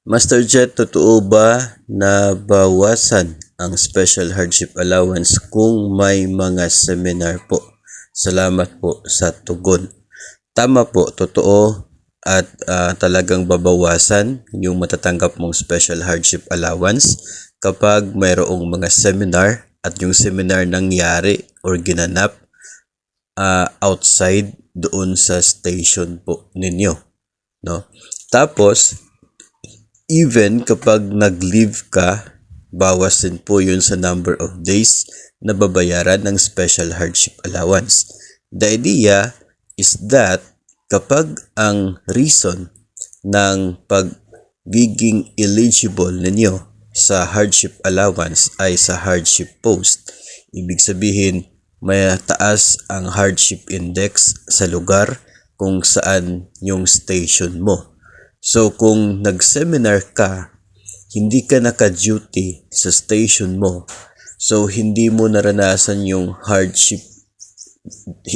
Master Jet, totoo ba na bawasan ang special hardship allowance kung may mga seminar po? Salamat po sa tugon. Tama po, totoo at talagang babawasan yung matatanggap mong special hardship allowance kapag mayroong mga seminar at yung seminar nangyari or ginanap outside doon sa station po ninyo, no? Tapos even kapag nag-leave ka, bawas din po yun sa number of days na babayaran ng special hardship allowance. The idea is that kapag ang reason ng pagiging eligible ninyo sa hardship allowance ay sa hardship post, ibig sabihin may taas ang hardship index sa lugar kung saan yung station mo. So kung nag-seminar ka, hindi ka naka-duty sa station mo, so hindi mo naranasan yung hardship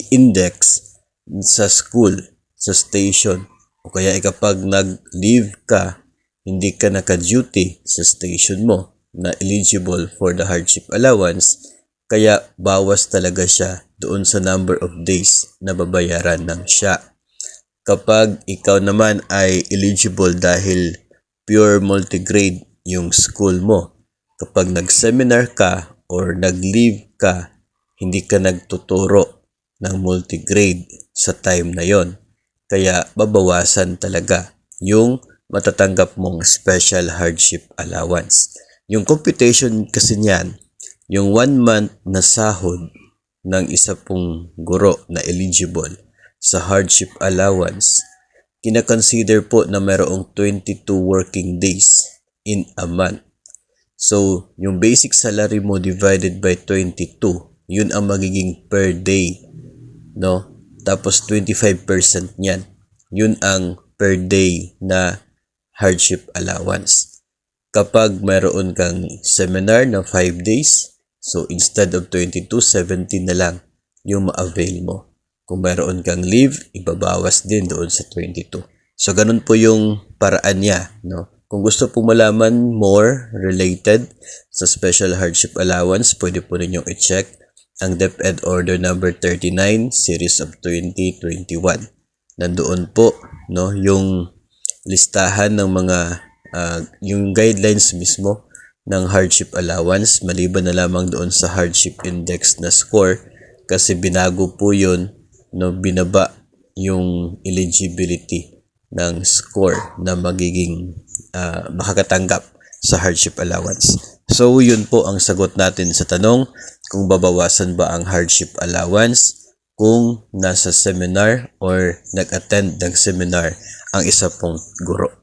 index sa school, sa station, o kaya kapag nag-leave ka, hindi ka naka-duty sa station mo na eligible for the hardship allowance, kaya bawas talaga siya doon sa number of days na babayaran ng SHA. Kapag ikaw naman ay eligible dahil pure multigrade yung school mo, kapag nag-seminar ka or nag-leave ka, hindi ka nagtuturo ng multigrade sa time na yon. Kaya babawasan talaga yung matatanggap mong special hardship allowance. Yung computation kasi niyan, yung 1 month na sahod ng isa pong guro na eligible sa hardship allowance, kina-consider po na mayroong 22 working days in a month. So, yung basic salary mo divided by 22, yun ang magiging per day, no? Tapos 25% niyan, yun ang per day na hardship allowance. Kapag mayroon kang seminar na 5 days, so instead of 22, 17 na lang yung ma-avail mo. Kung mayroon kang leave, ibabawas din doon sa 22. So, ganun po yung paraan niya, no? Kung gusto pong malaman more related sa special hardship allowance, pwede po ninyong i-check ang DepEd Order number 39 series of 2021. Nandoon po, no, yung listahan ng mga yung guidelines mismo ng hardship allowance, maliban na lamang doon sa hardship index na score, kasi binago po yun, no, binaba yung eligibility ng score na magiging makakatanggap sa hardship allowance. So yun po ang sagot natin sa tanong kung babawasan ba ang hardship allowance kung nasa seminar or nag-attend ng seminar ang isa pong guro.